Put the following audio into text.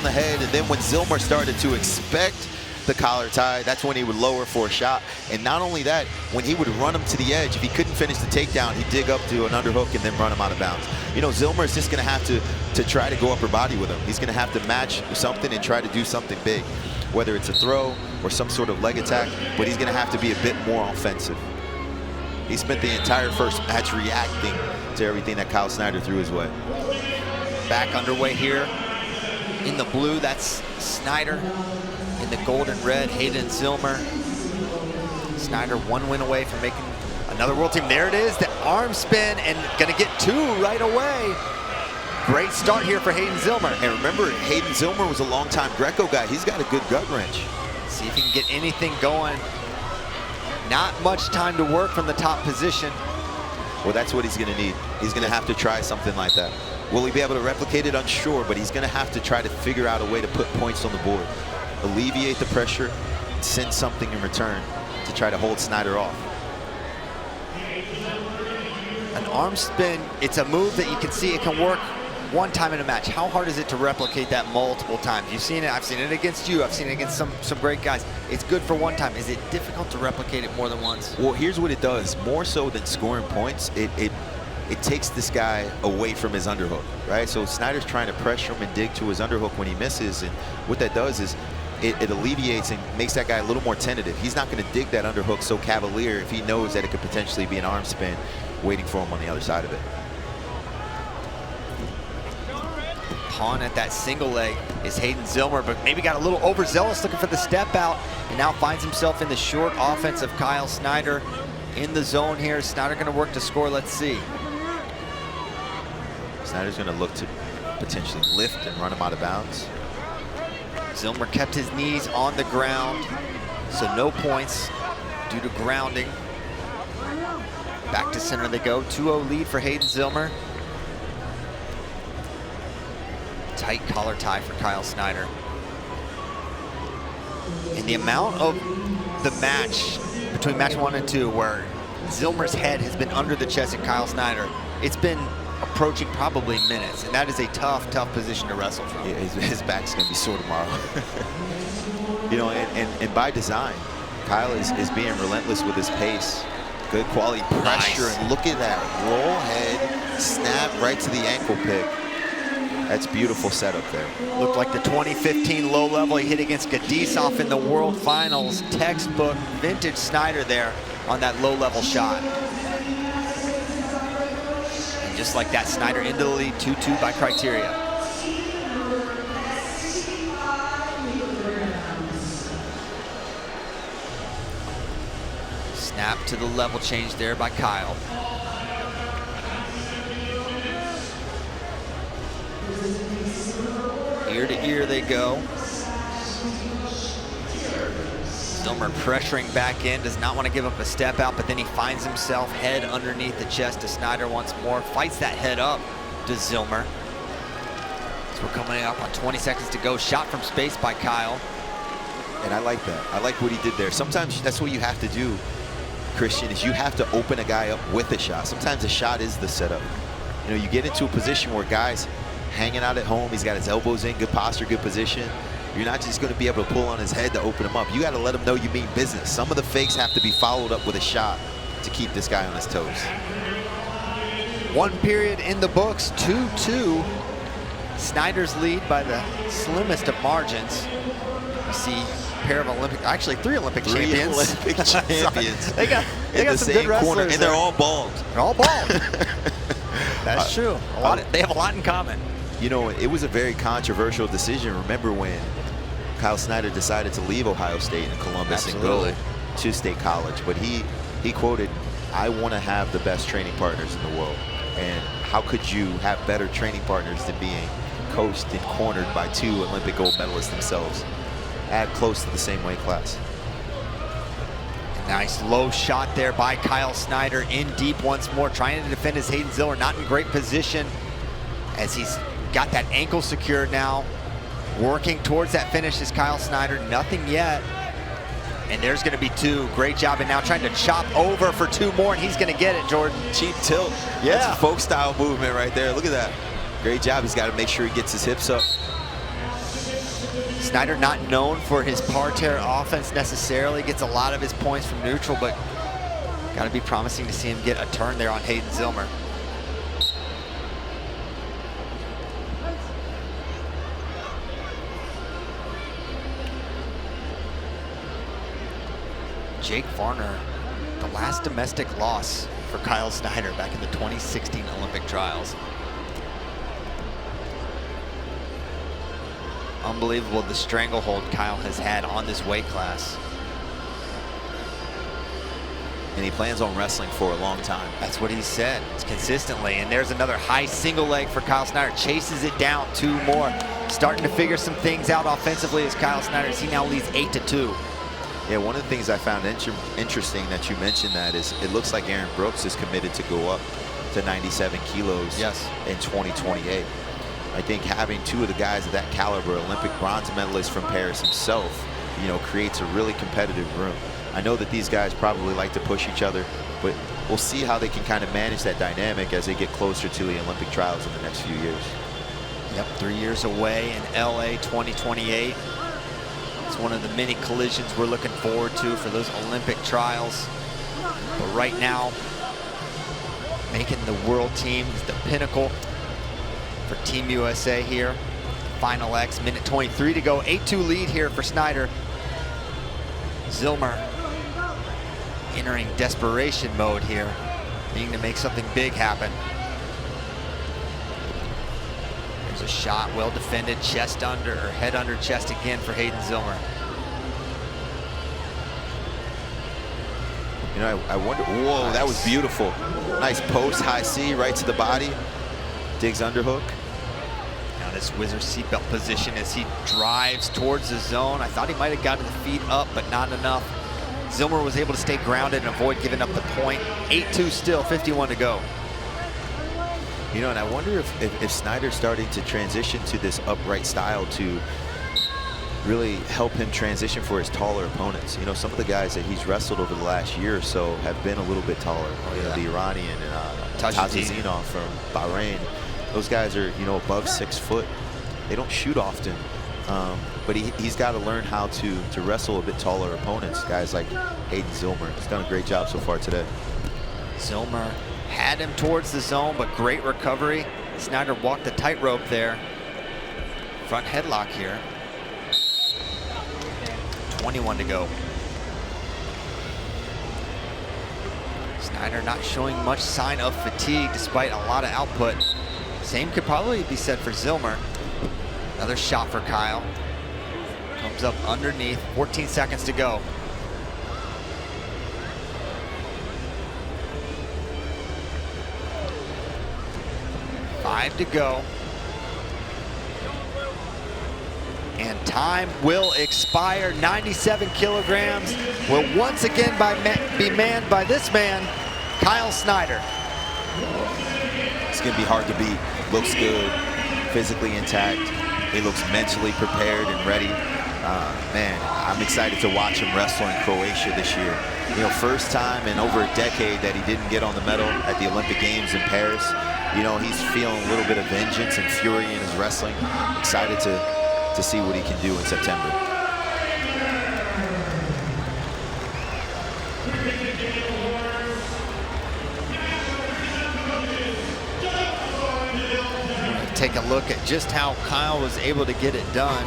on the head, and then when Zillmer started to expect the collar tie, that's when he would lower for a shot. And not only that, when he would run him to the edge, if he couldn't finish the takedown, he'd dig up to an underhook and then run him out of bounds. You know, Zillmer is just going to have to try to go upper body with him. He's going to have to match something and try to do something big, whether it's a throw or some sort of leg attack, but he's going to have to be a bit more offensive. He spent the entire first match reacting to everything that Kyle Snyder threw his way. Back underway here in the blue, that's Snyder. In the gold and red, Hayden Zillmer. Snyder 1 win away from making another world team. There it is, the arm spin, and gonna get 2 right away. Great start here for Hayden Zillmer. And remember, Hayden Zillmer was a long-time Greco guy. He's got a good gut wrench. See if he can get anything going. Not much time to work from the top position. Well, that's what he's gonna need. He's gonna have to try something like that. Will he be able to replicate it? Unsure, but he's gonna have to try to figure out a way to put points on the board. Alleviate the pressure, send something in return to try to hold Snyder off. An arm spin, it's a move that you can see it can work one time in a match. How hard is it to replicate that multiple times? You've seen it, I've seen it against you, I've seen it against some great guys. It's good for one time. Is it difficult to replicate it more than once? Well, here's what it does. More so than scoring points, it takes this guy away from his underhook, right? So Snyder's trying to pressure him and dig to his underhook when he misses, and what that does is it alleviates and makes that guy a little more tentative. He's not going to dig that underhook so cavalier if he knows that it could potentially be an arm spin waiting for him on the other side of it. Pawn at that single leg is Hayden Zillmer, but maybe got a little overzealous looking for the step out, and now finds himself in the short offense of Kyle Snyder in the zone here. Snyder going to work to score. Let's see. Snyder's going to look to potentially lift and run him out of bounds. Zillmer kept his knees on the ground, so no points due to grounding. Back to center they go. 2-0 lead for Hayden Zillmer. Tight collar tie for Kyle Snyder. And the amount of the match between match 1 and 2 where Zillmer's head has been under the chest of Kyle Snyder, it's been approaching probably minutes, and that is a tough position to wrestle from. Yeah, his back's gonna be sore tomorrow. You know, and by design, Kyle is being relentless with his pace. Good quality pressure, Nice. and look at that roll head, snap right to the ankle pick. That's beautiful setup there. Looked like the 2015 low level he hit against Gadisov in the World Finals. Textbook vintage Snyder there on that low level shot. And just like that, Snyder into the lead, 2-2 by criteria. Snap to the level change there by Kyle. Ear to ear they go. Zillmer pressuring back in, does not want to give up a step out, but then he finds himself head underneath the chest to Snyder once more. Fights that head up to Zillmer. So we're coming up on 20 seconds to go. Shot from space by Kyle. And I like that. I like what he did there. Sometimes that's what you have to do, Christian, is you have to open a guy up with a shot. Sometimes a shot is the setup. You know, you get into a position where guys hanging out at home, he's got his elbows in, good posture, good position. You're not just going to be able to pull on his head to open him up. You got to let him know you mean business. Some of the fakes have to be followed up with a shot to keep this guy on his toes. 1 period in the books, 2-2. Snyder's lead by the slimmest of margins. You see a pair of actually 3 Olympic champions. Olympic champions. they got in some the good same wrestlers corner, and they're all bald. They're all bald. That's true. They have a lot in common. You know, it was a very controversial decision. Remember when Kyle Snyder decided to leave Ohio State and Columbus Absolutely. and go to State College, but he quoted, "I want to have the best training partners in the world." And how could you have better training partners than being coached and cornered by 2 Olympic gold medalists themselves at close to the same weight class? Nice low shot there by Kyle Snyder, in deep once more, trying to defend his Hayden Zillmer, not in great position as he's got that ankle secured now. Working towards that finish is Kyle Snyder, nothing yet. And there's gonna be 2, great job, and now trying to chop over for 2 more, and he's gonna get it, Jordan. Cheap tilt, Yeah. That's a folk style movement right there, look at that. Great job, he's gotta make sure he gets his hips up. Snyder not known for his parterre offense necessarily, gets a lot of his points from neutral, but got to be promising to see him get a turn there on Hayden Zillmer. Jake Varner, the last domestic loss for Kyle Snyder back in the 2016 Olympic trials. Unbelievable the stranglehold Kyle has had on this weight class. And he plans on wrestling for a long time. That's what he said, it's consistently. And there's another high single leg for Kyle Snyder. Chases it down, 2 more. Starting to figure some things out offensively as Kyle Snyder, as he now leads 8-2. Yeah, one of the things I found interesting that you mentioned that is it looks like Aaron Brooks is committed to go up to 97 kilos in 2028. I think having 2 of the guys of that caliber, Olympic bronze medalist from Paris himself, you know, creates a really competitive room. I know that these guys probably like to push each other, but we'll see how they can kind of manage that dynamic as they get closer to the Olympic trials in the next few years. Yep, 3 years away in LA 2028. It's one of the many collisions we're looking forward to for those Olympic trials. But right now, making the world team is the pinnacle for Team USA here. Final X, minute 23 to go. 8-2 lead here for Snyder. Zillmer entering desperation mode here, needing to make something big happen. There's a shot, well defended, chest under, or head under chest again for Hayden Zillmer. You know, I wonder, whoa, nice. That was beautiful. Nice post, high C, right to the body. Digs underhook. Now this whizzer seatbelt position as he drives towards the zone. I thought he might have gotten the feet up, but not enough. Zillmer was able to stay grounded and avoid giving up the point. 8-2 still, 51 to go. You know, and I wonder if Snyder's starting to transition to this upright style to really help him transition for his taller opponents. You know, some of the guys that he's wrestled over the last year or so have been a little bit taller. Oh, yeah. The Iranian and Tajizinov from Bahrain. Those guys are, you know, above 6 foot. They don't shoot often, but he's got to learn how to wrestle a bit taller opponents. Guys like Hayden Zillmer. He's done a great job so far today. Zillmer had him towards the zone, but great recovery. Snyder walked the tightrope there. Front headlock here. 21 to go. Snyder not showing much sign of fatigue despite a lot of output. Same could probably be said for Zillmer. Another shot for Kyle. Comes up underneath, 14 seconds to go. Five to go. And time will expire. 97 kilograms will once again be manned by this man, Kyle Snyder. It's gonna be hard to beat. Looks good, physically intact. He looks mentally prepared and ready. Man, I'm excited to watch him wrestle in Croatia this year. You know, first time in over a decade that he didn't get on the medal at the Olympic Games in Paris. You know, he's feeling a little bit of vengeance and fury in his wrestling. Excited to see what he can do in September. Take a look at just how Kyle was able to get it done.